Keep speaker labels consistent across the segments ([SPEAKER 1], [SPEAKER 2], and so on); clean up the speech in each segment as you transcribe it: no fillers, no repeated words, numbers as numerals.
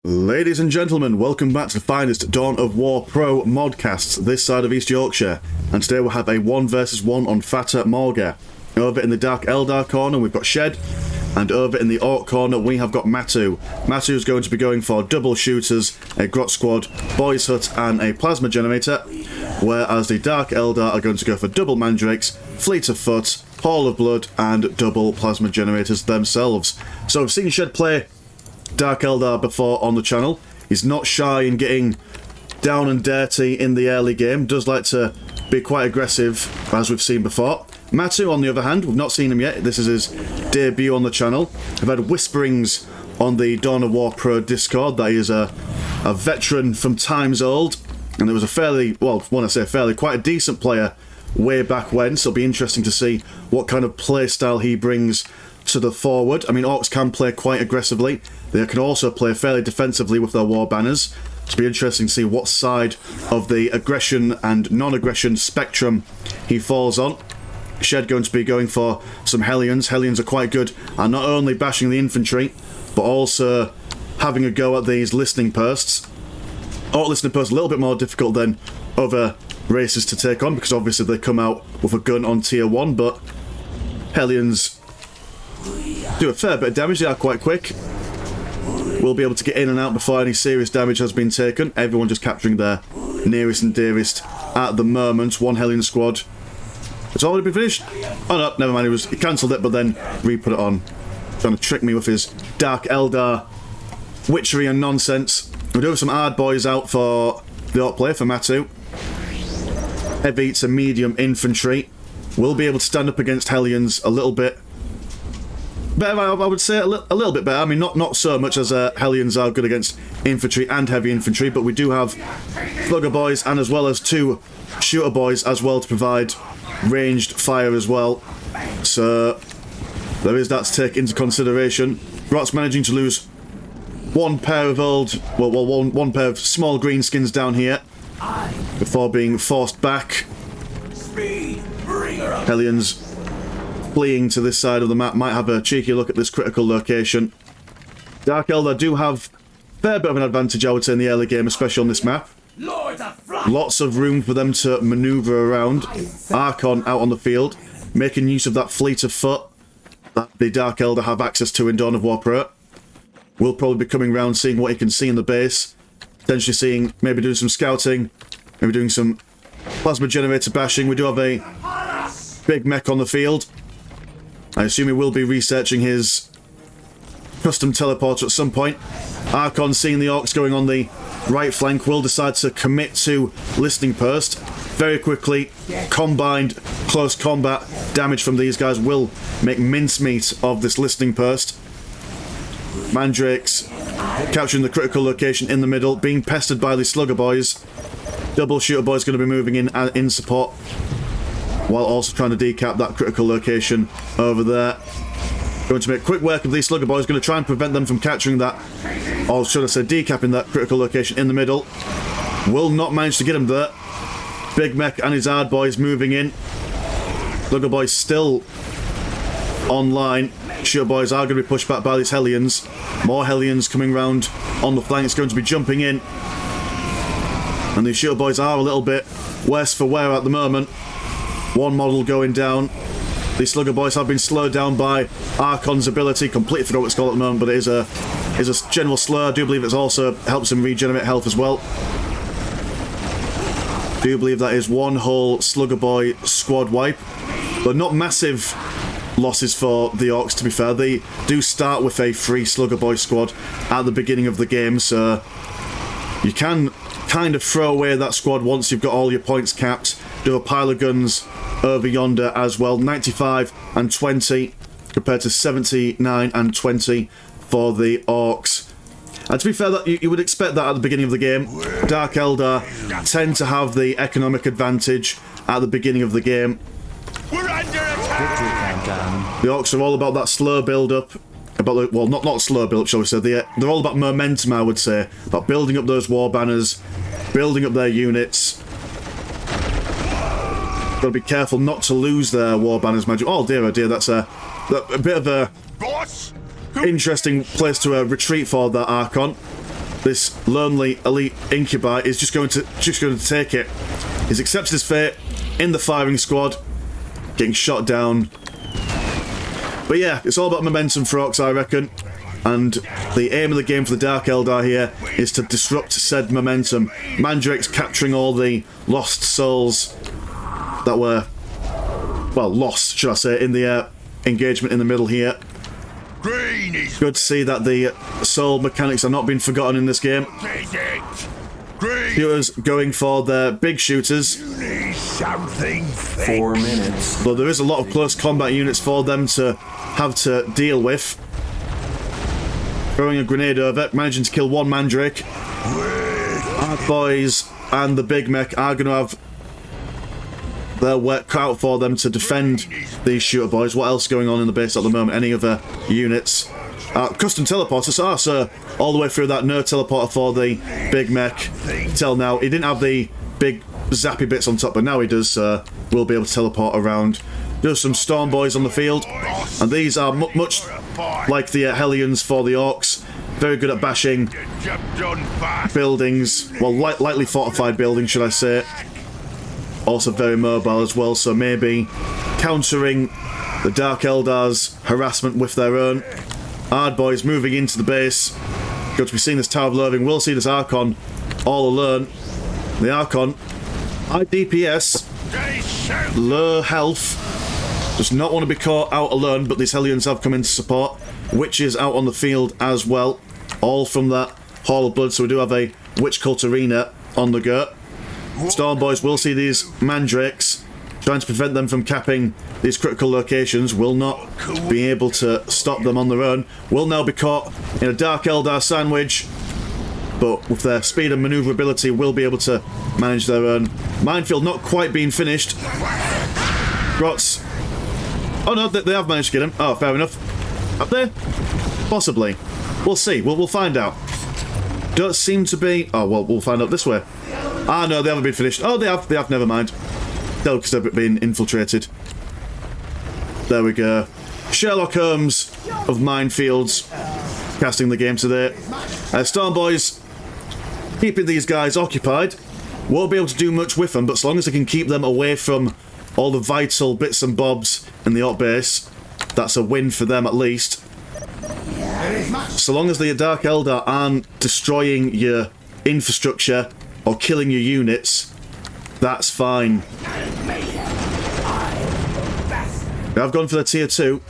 [SPEAKER 1] Ladies and gentlemen, welcome back to the finest Dawn of War Pro modcasts this side of East Yorkshire, and today we'll have a 1 versus 1 on Fata Morga. Over in the Dark Eldar corner we've got Shed, and over in the Ork corner we have got Matu. Matu is going to be going for double shooters, a Grot Squad, Boys Hut and a Plasma Generator, whereas the Dark Eldar are going to go for double Mandrakes, Fleet of Foot, Hall of Blood and double Plasma Generators themselves. So we've seen Shed play Dark Eldar before on the channel. He's not shy in getting down and dirty in the early game, does like to be quite aggressive as we've seen before. Matu on the other hand, we've not seen him yet, this is his debut on the channel. I've had whisperings on the Dawn of War Pro Discord that he is a veteran from times old, and there was a fairly, well when I say fairly, quite a decent player way back when, so it'll be interesting to see what kind of play style he brings to the forward. I mean, Orks can play quite aggressively. They can also play fairly defensively with their war banners. It'll be interesting to see what side of the aggression and non-aggression spectrum he falls on. Shed going to be going for some Hellions. Hellions are quite good at not only bashing the infantry, but also having a go at these listening posts. Ork listening posts are a little bit more difficult than other races to take on, because obviously they come out with a gun on tier 1, but Hellions do a fair bit of damage. They are quite quick. We'll be able to get in and out before any serious damage has been taken. Everyone just capturing their nearest and dearest at the moment. One Hellion squad. It's already been finished. Oh no, never mind. He cancelled it, but then re-put it on. Trying to trick me with his Dark Eldar witchery and nonsense. We do have some hard boys out for the Ork player, for Matu. Heavy to medium infantry. We'll be able to stand up against Hellions a little bit better, I would say, a little bit better. I mean, not so much as Hellions are good against infantry and heavy infantry, but we do have Slugger boys and as well as 2 shooter boys as well to provide ranged fire as well. So there is that to take into consideration. Grot's managing to lose one pair of one pair of small green skins down here before being forced back. Hellions fleeing to this side of the map might have a cheeky look at this critical location. Dark Eldar do have a fair bit of an advantage, I would say, in the early game, especially on this map. Lots of room for them to manoeuvre around. Archon out on the field, making use of that fleet of foot that the Dark Eldar have access to in Dawn of War Pro. We'll probably be coming around, seeing what he can see in the base, potentially seeing, maybe doing some scouting, maybe doing some plasma generator bashing. We do have a big mech on the field. I assume he will be researching his custom teleporter at some point. Archon, seeing the Orks going on the right flank, will decide to commit to listening post. Very quickly, combined close combat damage from these guys will make mincemeat of this listening post. Mandrakes capturing the critical location in the middle, being pestered by the Slugger boys. Double shooter boys going to be moving in support, while also trying to decap that critical location over there. Going to make quick work of these Slugger boys, going to try and prevent them from capturing that, or should I say decapping that critical location in the middle. Will not manage to get him there. Big Mech and his hard boys moving in. Slugger boys still online. Shooter boys are going to be pushed back by these Hellions. More Hellions coming round on the flank. It's going to be jumping in. And these shooter boys are a little bit worse for wear at the moment. One model going down. These Slugger boys have been slowed down by Archon's ability. Completely forgot what it's called at the moment, but it is a general slur. I do believe it also helps him regenerate health as well. I do believe that is one whole Slugger boy squad wipe. But not massive losses for the Orks, to be fair. They do start with a free Slugger boy squad at the beginning of the game, so you can kind of throw away that squad once you've got all your points capped. Do a pile of guns over yonder as well. 95 and 20 compared to 79 and 20 for the Orks. And to be fair, that you would expect that at the beginning of the game. Dark Eldar tend to have the economic advantage at the beginning of the game.
[SPEAKER 2] We're under attack.
[SPEAKER 1] The Orks are all about that slow build-up. Well, not slow build-up, shall we say. They're all about momentum, I would say. About building up those war banners, building up their units. Got to be careful not to lose their war banners, magic. Oh dear, that's a bit of a interesting place to retreat for that Archon. this lonely elite incubi is just going to take it. He's accepted his fate in the firing squad, getting shot down. But yeah, it's all about momentum for Orks, I reckon. And the aim of the game for the Dark Eldar here is to disrupt said momentum. Mandrake's capturing all the lost souls that were, well, lost, should I say, in the engagement in the middle here. Good to see that the soul mechanics are not being forgotten in this game. Shooters going for their big shooters.
[SPEAKER 2] 4 minutes.
[SPEAKER 1] Though there is a lot of close combat units for them to have to deal with. Throwing a grenade over, managing to kill one Mandrake. Our boys and the big mech are going to have their work cut out for them to defend these shooter boys. What else is going on in the base at the moment? Any other units? Custom teleporters. So all the way through that, no teleporter for the big mech. Till now, he didn't have the big zappy bits on top, but now he does. We'll be able to teleport around. There's some storm boys on the field, and these are much like the Hellions for the Orks. Very good at bashing buildings, well, lightly fortified buildings, should I say. Also very mobile as well, so maybe countering the Dark Eldar's harassment with their own. Hard boys moving into the base. Got to be seeing this Tower of Loathing. We'll see this Archon all alone. The Archon, high DPS, low health, does not want to be caught out alone, but these Hellions have come in to support. Witches out on the field as well, all from that Hall of Blood, so we do have a Witch Cult Arena on the go. Storm Boys will see these Mandrakes, trying to prevent them from capping these critical locations, will not be able to stop them on their own, will now be caught in a Dark Eldar sandwich, but with their speed and manoeuvrability will be able to manage their own. Minefield not quite being finished. Grots. Oh no, they have managed to get him. Oh, fair enough. Up there? Possibly. We'll see. We'll find out. Don't seem to be... Oh, well, we'll find out this way. Ah, no, they haven't been finished. Oh, they have, never mind. They'll because they've been infiltrated. There we go. Sherlock Holmes of minefields casting the game today. Storm Boys keeping these guys occupied. Won't be able to do much with them, but as long as they can keep them away from all the vital bits and bobs in the Ork base, that's a win for them at least. So long as the Dark Eldar aren't destroying your infrastructure or killing your units, that's fine. I've gone for the tier 2,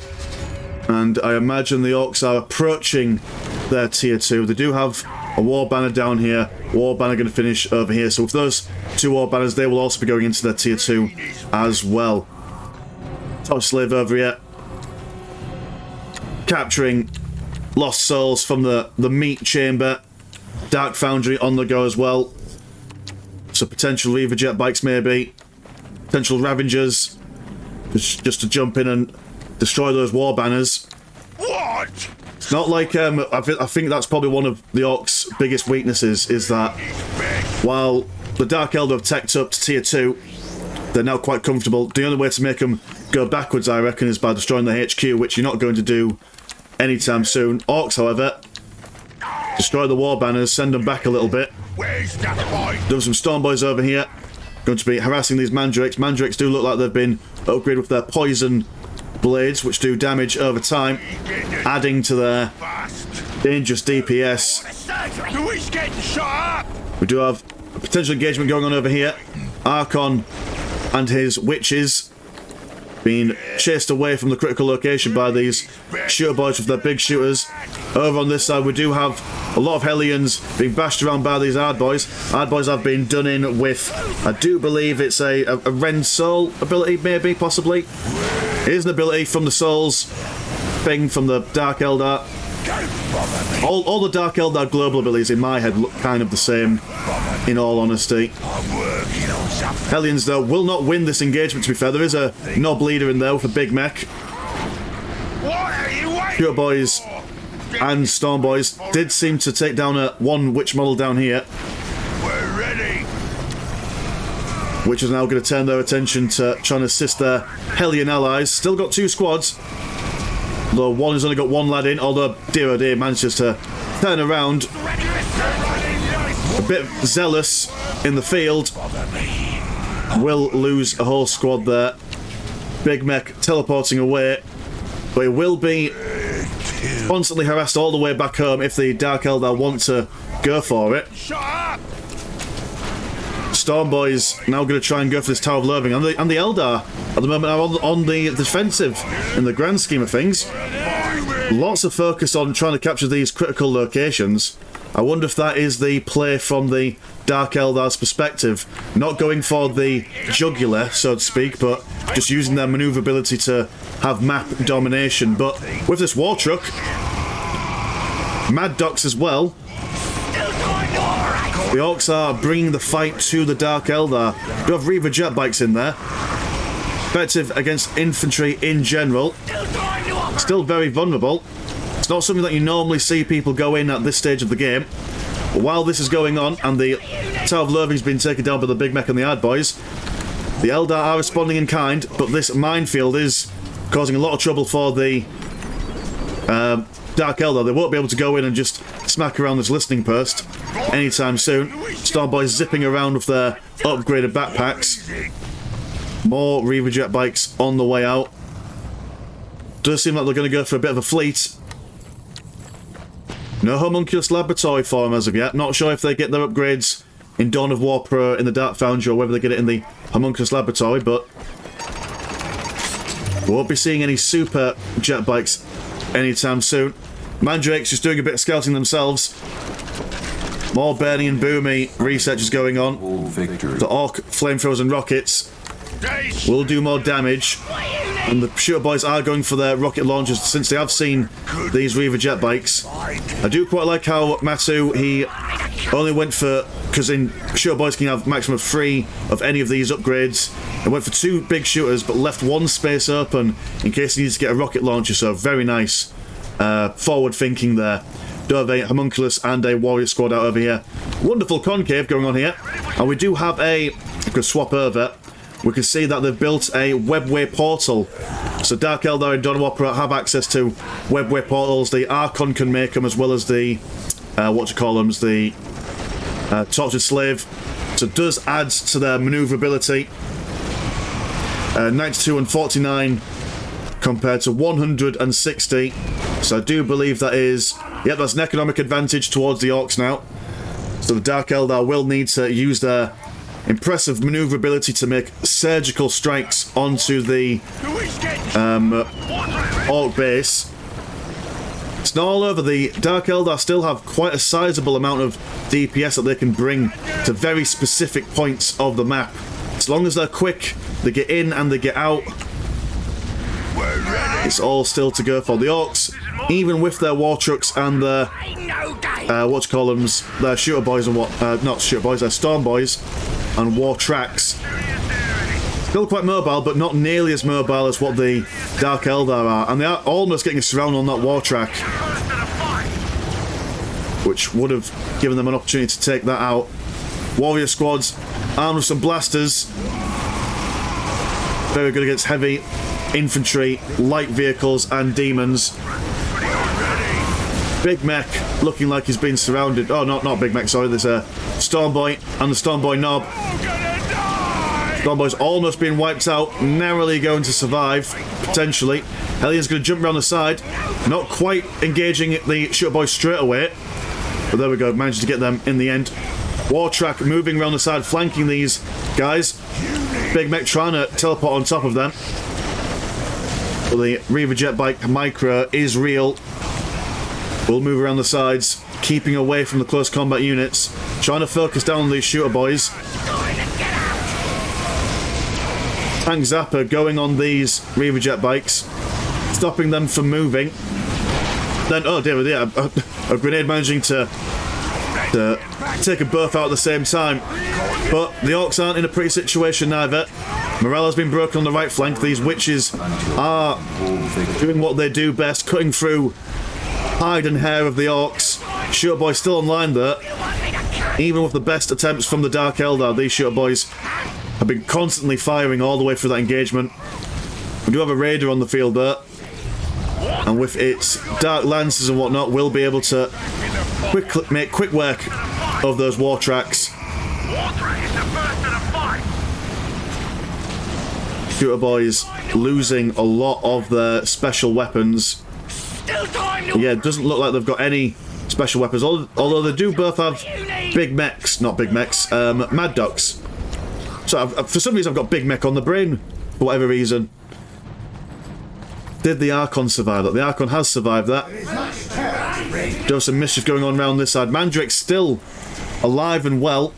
[SPEAKER 1] and I imagine the Orks are approaching their tier 2. They do have a war banner down here. War banner going to finish over here. So with those 2 war banners, they will also be going into their tier 2 as well. Torch Slave over here, capturing lost souls from the meat chamber. Dark Foundry on the go as well. So potential Reaver jet bikes maybe. Potential Ravengers. Just to jump in and destroy those war banners.
[SPEAKER 2] What?
[SPEAKER 1] It's not like, I think that's probably one of the Orks' biggest weaknesses, is that while the Dark Eldar have teched up to tier 2, they're now quite comfortable. The only way to make them go backwards, I reckon, is by destroying the HQ, which you're not going to do anytime soon. Orks, however, destroy the war banners, send them back a little bit. There's some Storm Boys over here, going to be harassing these Mandrakes. Mandrakes do look like they've been upgraded with their poison blades, which do damage over time, adding to their dangerous DPS. We do have a potential engagement going on over here. Archon and his witches being chased away from the critical location by these shooter boys with their big shooters. Over on this side, we do have a lot of Hellions being bashed around by these hard boys. Hard boys have been done in with, I do believe it's a Rend Soul ability, maybe, possibly. It is an ability from the Souls thing from the Dark Eldar. All the Dark Eldar global abilities in my head look kind of the same, in all honesty. Hellions, though, will not win this engagement, to be fair. There is a Nob leader in there with a big mech. Pure Boys and Storm Boys did seem to take down one witch model down here.
[SPEAKER 2] We're ready.
[SPEAKER 1] Which is now going to turn their attention to trying to assist their Hellion allies. Still got 2 squads, though one has only got 1 lad in, although dear oh dear manages to turn around. a bit zealous in the field will lose a whole squad there. Big Mech teleporting away, but he will be constantly harassed all the way back home if the Dark Eldar want to go for it. Storm Boys now going to try and go for this Tower of Loathing, and the Eldar at the moment are on the defensive in the grand scheme of things. Lots of focus on trying to capture these critical locations. I wonder if that is the play from the Dark Eldar's perspective, not going for the jugular, so to speak, but just using their manoeuvrability to have map domination. But with this war truck, Mad Docs as well, the Orks are bringing the fight to the Dark Eldar. We have Reaver jet bikes in there. Effective against infantry in general. Still very vulnerable. It's not something that you normally see people go in at this stage of the game. But while this is going on, and the Tower of Loathing's been taken down by the Big Mech and the Ad Boys, the Eldar are responding in kind, but this minefield is causing a lot of trouble for the Dark Eldar. They won't be able to go in and just smack around this listening post anytime soon. Storm Boys zipping around with their upgraded backpacks. More Reaver jet bikes on the way out. Does seem like they're going to go for a bit of a fleet. No homunculus laboratory for them as of yet. Not sure if they get their upgrades in Dawn of War Pro in the Dark Foundry or whether they get it in the homunculus laboratory, but we won't be seeing any super jet bikes anytime soon. Mandrakes just doing a bit of scouting themselves. More burning and boomy research is going on. The Ork flamethrowers and rockets will do more damage, and the Shooter Boys are going for their rocket launchers since they have seen these Reaver jet bikes. I do quite like how Matu, he only went for, because in Shooter Boys can have maximum of 3 of any of these upgrades, and went for 2 big shooters but left 1 space open in case he needs to get a rocket launcher. So very nice forward thinking there. Do have a homunculus and a warrior squad out over here. Wonderful concave going on here, and we do have a, I could swap over, we can see that they've built a webway portal. So Dark Eldar and Dawn of War Pro have access to webway portals. The Archon can make them, as well as the the Tortured Slave. So it does add to their manoeuvrability. 92 and 49 compared to 160. So I do believe that is, yep, that's an economic advantage towards the Orks now. So the Dark Eldar will need to use their impressive manoeuvrability to make surgical strikes onto the Ork base. It's not all over. The Dark Eldar still have quite a sizable amount of DPS that they can bring to very specific points of the map. As long as they're quick, they get in and they get out. It's all still to go for the Orks, even with their war trucks and their their Shooter Boys and not Shooter Boys, their Storm Boys and war tracks. Still quite mobile, but not nearly as mobile as what the Dark Eldar are, and they are almost getting surrounded on that war track, which would have given them an opportunity to take that out. Warrior squads armed with some blasters, very good against heavy infantry, light vehicles and demons. Big Mech looking like he's been surrounded. Oh, not Big Mech, sorry. There's a Storm Boy and the Storm Boy Knob. Storm Boy's almost been wiped out, narrowly going to survive, potentially. Hellions going to jump around the side, not quite engaging the Shooter Boy straight away, but there we go, managed to get them in the end. War Track moving around the side, flanking these guys. Big Mech trying to teleport on top of them. But the Reaver Jet Bike Micro is real. We'll move around the sides, keeping away from the close combat units, trying to focus down on these Shooter Boys. Tank Zapper going on these Reaver Jet Bikes, stopping them from moving. Then, oh dear, yeah, a grenade managing to take them both out at the same time. But the Orks aren't in a pretty situation either. Morale has been broken on the right flank. These witches are doing what they do best, cutting through hide and hair of the Orks. Shooter Boy still online there. Even with the best attempts from the Dark Eldar, these Shooter Boys have been constantly firing all the way through that engagement. We do have a Raider on the field there, and with its Dark Lances and whatnot, we'll be able to make quick work of those war tracks.
[SPEAKER 2] Wartrack is the first of the fight.
[SPEAKER 1] Shooter boys losing a lot of their special weapons.
[SPEAKER 2] Still time to...
[SPEAKER 1] Yeah, it doesn't look like they've got any special weapons, although they do both have big mechs, not big mechs, mad ducks. So for some reason I've got big mech on the brain, for whatever reason. Did the Archon survive that? The Archon has survived that. There's some mischief going on around this side. Mandrake's still alive and well.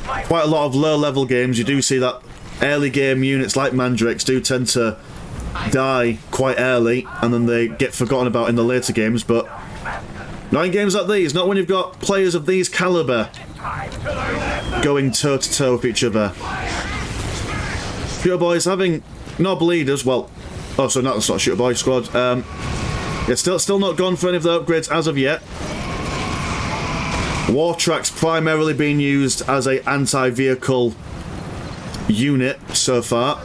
[SPEAKER 1] Quite a lot of low-level games, you do see that early game units like Mandrakes do tend to die quite early, and then they get forgotten about in the later games, but not in games like these, not when you've got players of these calibre going toe-to-toe with each other. Shooter boys having nob leaders, well, oh, so that's not Shooter Boy squad. Yeah, still not gone for any of the upgrades as of yet. War Track's primarily being used as a anti-vehicle unit so far.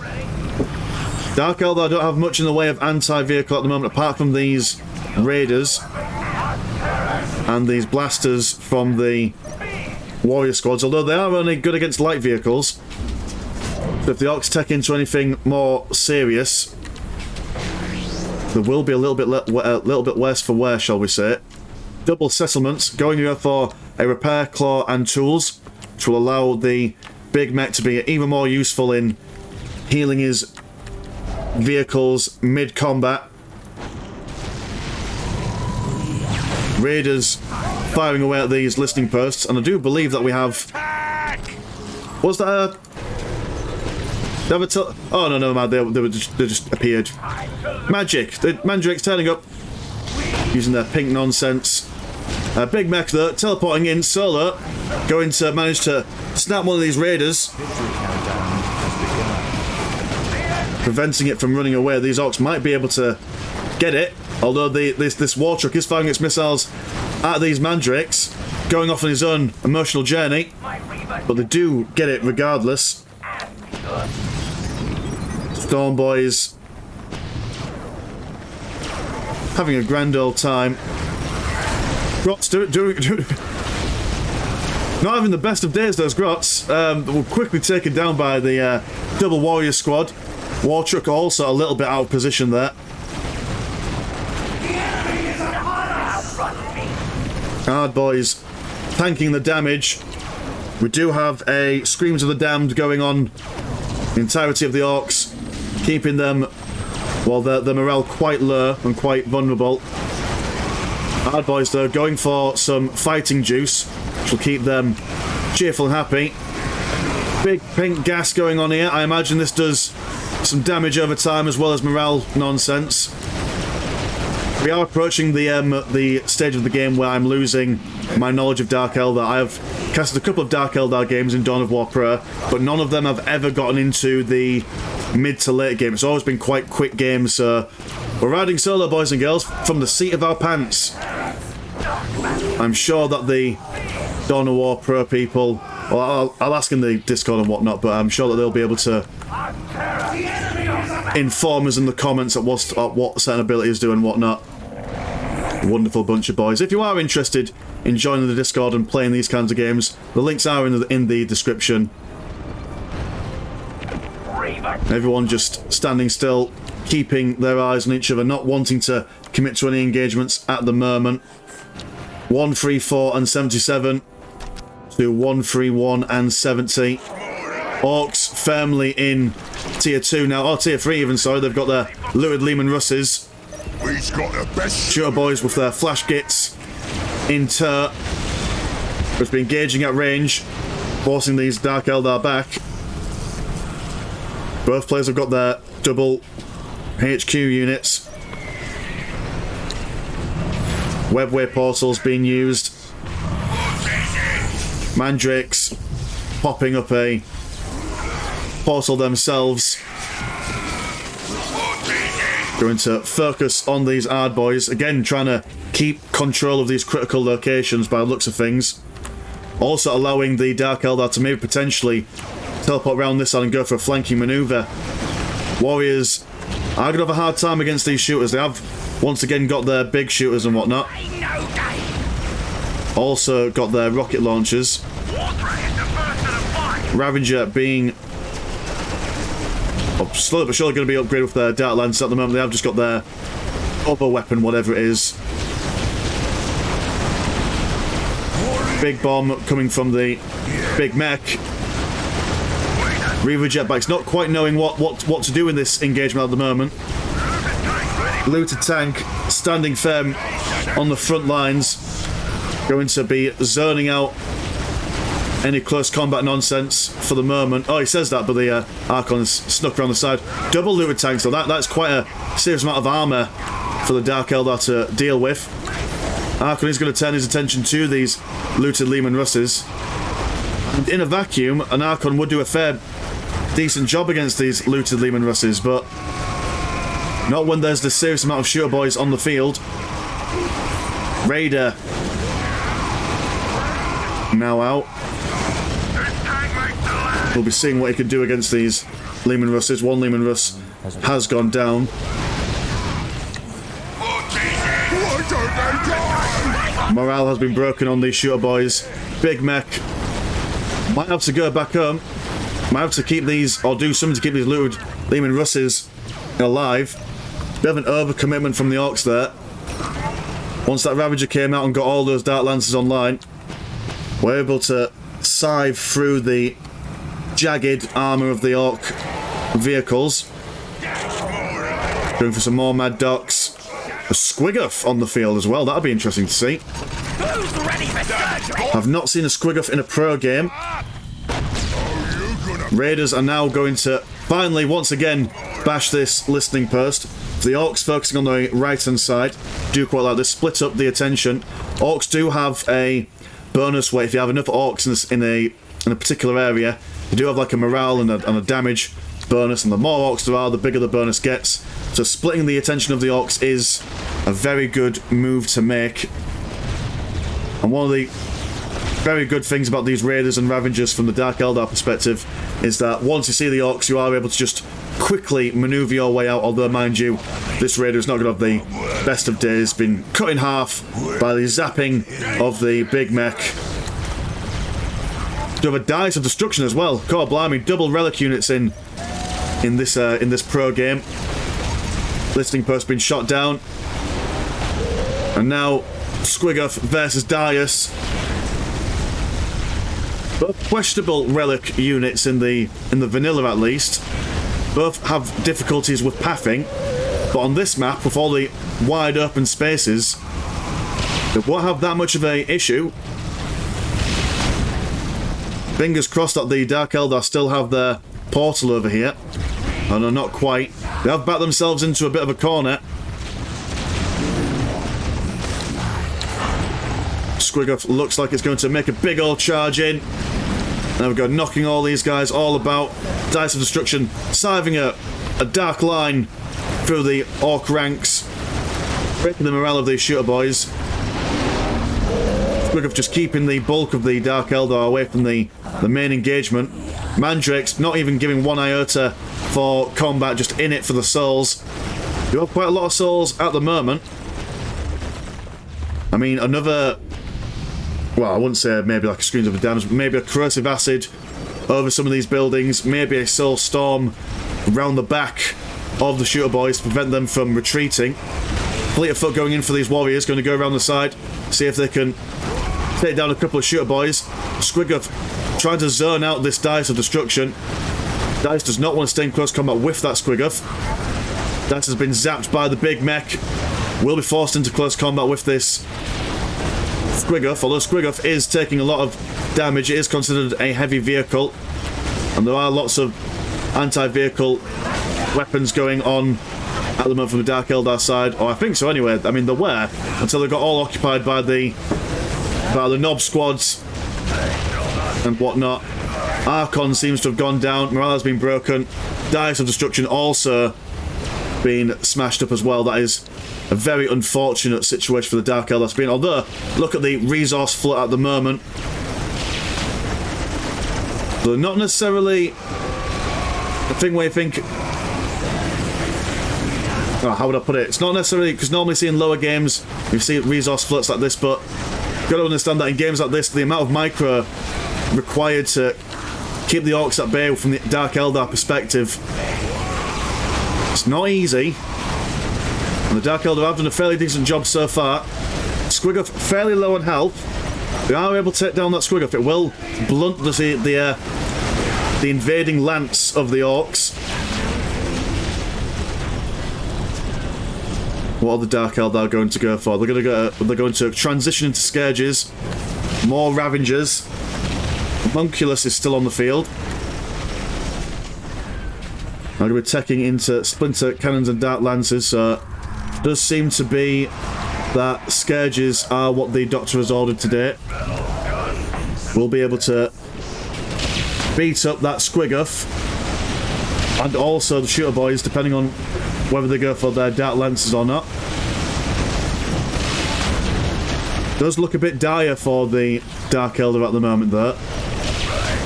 [SPEAKER 1] Dark Eldar don't have much in the way of anti-vehicle at the moment, apart from these raiders and these blasters from the warrior squads, although they are only good against light vehicles. So if the Orks take into anything more serious, there will be a little bit worse for wear, shall we say. Double settlements, going to go for a repair claw and tools, which will allow the big mech to be even more useful in healing his vehicles mid-combat. Raiders firing away at these listening posts, and I do believe that we have... Was that a... Oh no, no, man, they just appeared. Magic! The Mandrake's turning up, using their pink nonsense. Big mech though, teleporting in solo, going to manage to snap one of these raiders, preventing it from running away. These Orks might be able to get it, although this war truck is firing its missiles at these Mandrakes, going off on his own emotional journey, but they do get it regardless. Storm boys having a grand old time. Grots not having the best of days, those Grots. Were quickly taken down by the double warrior squad. War truck also a little bit out of position there. Hard boys tanking the damage. We do have a Screams of the Damned going on. The entirety of the Orks, keeping them, well, their morale quite low and quite vulnerable. Hard boys though going for some fighting juice, which will keep them cheerful and happy. Big pink gas going on here. I imagine this does some damage over time as well as morale nonsense. We are approaching the stage of the game where I'm losing my knowledge of Dark Eldar. I have casted a couple of Dark Eldar games in Dawn of War Pro, but none of them have ever gotten into the mid to late game. It's always been quite quick games, so we're riding solo, boys and girls, from the seat of our pants. I'm sure that the Dawn of War Pro people, well, I'll ask in the Discord and whatnot, but I'm sure that they'll be able to inform us in the comments at what certain abilities do and whatnot. Wonderful bunch of boys. If you are interested in joining the Discord and playing these kinds of games, the links are in the description. Everyone just standing still, keeping their eyes on each other, not wanting to commit to any engagements at the moment. 134 and 77 to 131 and 70. Orks firmly in tier 2 now, or tier 3 even, sorry. They've got their Lurid Lehman Russes.
[SPEAKER 2] We've got the best
[SPEAKER 1] Shooter boys with their flash gits in tow. Just been engaging at range, forcing these Dark Eldar back. Both players have got their double HQ units. Webway portals being used. Mandrakes popping up a portal themselves. Going to focus on these hard boys. Again, trying to keep control of these critical locations by the looks of things. Also allowing the Dark Eldar to maybe potentially teleport around this side and go for a flanking manoeuvre. Warriors are going to have a hard time against these shooters. They have once again got their big shooters and whatnot. also got their rocket launchers. Ravager being slowly but surely going to be upgraded with their Dark Lance. At the moment they have just got their other weapon, whatever it is. Big bomb coming from the big mech. Reaver jetbacks not quite knowing what to do in this engagement at the moment. Looted tank standing firm on the front lines, going to be zoning out any close combat nonsense for the moment. Oh, he says that, but the Archon's snuck around the side. Double looted tanks, so that's quite a serious amount of armour for the Dark Eldar to deal with. Archon is going to turn his attention to these looted Lehman Russes. And in a vacuum, an Archon would do a fair, decent job against these looted Lehman Russes, but not when there's this serious amount of shooter boys on the field. Raider now out. We'll be seeing what he can do against these Lehman Russes. One Lehman Russ has gone down. Morale has been broken on these shooter boys. Big mech might have to go back home. Might have to keep these, or do something to keep these looted Lehman Russes alive. Bit of an overcommitment from the Orks there. Once that Ravager came out and got all those Dark Lances online, we're able to sieve through the jagged armour of the Ork vehicles. Going for some more Mad Docs. A Squiggoth on the field as well, that'll be interesting to see. I've not seen a Squiggoth in a pro game. Raiders are now going to finally, once again, bash this listening post. The Orks focusing on the right-hand side. Do quite like this, split up the attention. Orks do have a bonus way. If you have enough Orks in a particular area, you do have like a morale and a damage bonus, and the more Orks there are, the bigger the bonus gets. So splitting the attention of the Orks is a very good move to make. And one of the very good things about these Raiders and Ravagers from the Dark Eldar perspective is that once you see the Orks, you are able to just quickly manoeuvre your way out, although mind you, this Raider is not going to have the best of days, been cut in half by the zapping of the big mech. Do have a dice of destruction as well. God blimey, double relic units in this pro game. Listening post being shot down. And now Squiggoth versus Darius. Both questionable relic units in the vanilla at least. Both have difficulties with pathing, but on this map, with all the wide open spaces, they won't have that much of an issue. Fingers crossed that the Dark Eldar still have their portal over here. Oh no, not quite. They have backed themselves into a bit of a corner. Squiggoth looks like it's going to make a big old charge in. There we go, knocking all these guys all about. Dice of Destruction, siving a dark line through the Ork ranks, breaking the morale of these shooter boys. Squiggoth just keeping the bulk of the Dark Eldar away from the main engagement. Mandrake's not even giving one iota for combat, just in it for the souls. You have quite a lot of souls at the moment. I mean, another... well, I wouldn't say maybe like a screens of damage, but maybe a corrosive acid over some of these buildings, maybe a soul storm around the back of the shooter boys to prevent them from retreating. Fleet of foot going in for these warriors, going to go around the side, see if they can take down a couple of shooter boys. Squiggoth trying to zone out this Dice of Destruction. Dice does not want to stay in close combat with that Squiggoth. Dice has been zapped by the big mech, will be forced into close combat with this Squiggoth. Although Squiggoth is taking a lot of damage, it is considered a heavy vehicle, and there are lots of anti-vehicle weapons going on at the moment from the Dark Eldar side, or I think so anyway. I mean, there were, until they got all occupied by the Nob squads and whatnot. Archon seems to have gone down, morale has been broken, Dice of Destruction also been smashed up as well. That is a very unfortunate situation for the Dark Eldar to be in, although look at the resource flood at the moment. They're not necessarily the thing where you think, oh, how would I put it? It's not necessarily, because normally seeing lower games you see resource floods like this, but Got to understand that in games like this, the amount of micro required to keep the Orks at bay from the Dark Eldar perspective, it's not easy. And the Dark Eldar have done a fairly decent job so far. Squiggoth fairly low on health. They are able to take down that Squiggoth. It will blunt the invading lance of the Orks. What are the Dark Eldar going to go for? They're going to transition into Scourges. More Ravengers. Homunculus is still on the field. Now we're taking into Splinter Cannons and Dark Lances, so it does seem to be that Scourges are what the Doctor has ordered today. We'll be able to beat up that Squiggoth and also the Shooter Boys, depending on whether they go for their Dark Lances or not. Does look a bit dire for the Dark Eldar at the moment, though.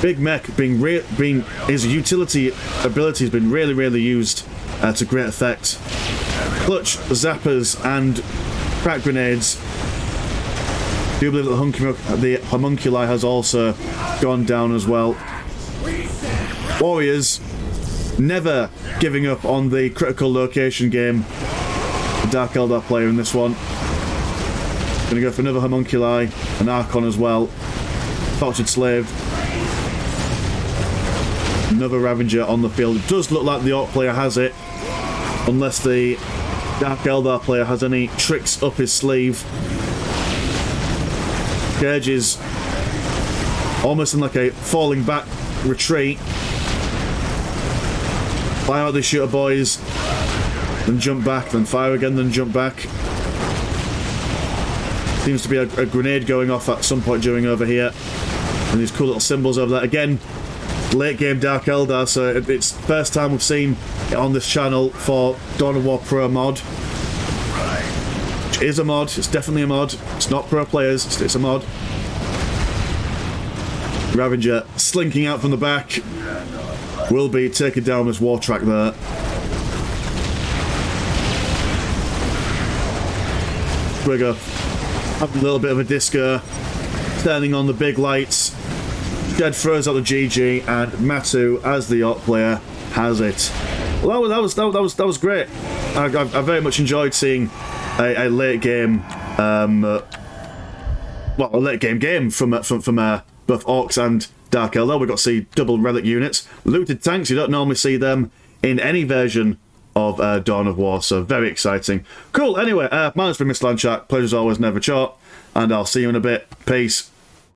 [SPEAKER 1] Big Mech his utility ability has been really used to great effect. Clutch, zappers, and crack grenades. I do believe that the homunculi has also gone down as well. Warriors never giving up on the critical location game. The Dark Eldar player in this one. Going to go for another homunculi, an Archon as well. Tortured Slave. Another Ravager on the field. It does look like the Orc player has it, unless the Dark Eldar player has any tricks up his sleeve. Scourge is almost in like a falling back retreat. Fire out the Shooter Boys, then jump back, then fire again, then jump back. Seems to be a grenade going off at some point during over here. And these cool little symbols over there. Again, late game Dark Eldar, so it's the first time we've seen it on this channel for Dawn of War Pro mod. Which is a mod, it's definitely a mod. It's not pro players, it's a mod. Ravager slinking out from the back. Will be taking down this war track there. Squiggoth having a little bit of a disco, standing on the big lights. Jed throws out the GG, and Matu, as the Orc player, has it. Well, that was great. I very much enjoyed seeing a late game, a late game from both Orcs and Dark Eldar. We got to see double relic units, looted tanks. You don't normally see them in any version of Dawn of War, so very exciting. Cool. Anyway, mine's been Mr. Landshark. Pleasure as always, never short, and I'll see you in a bit. Peace.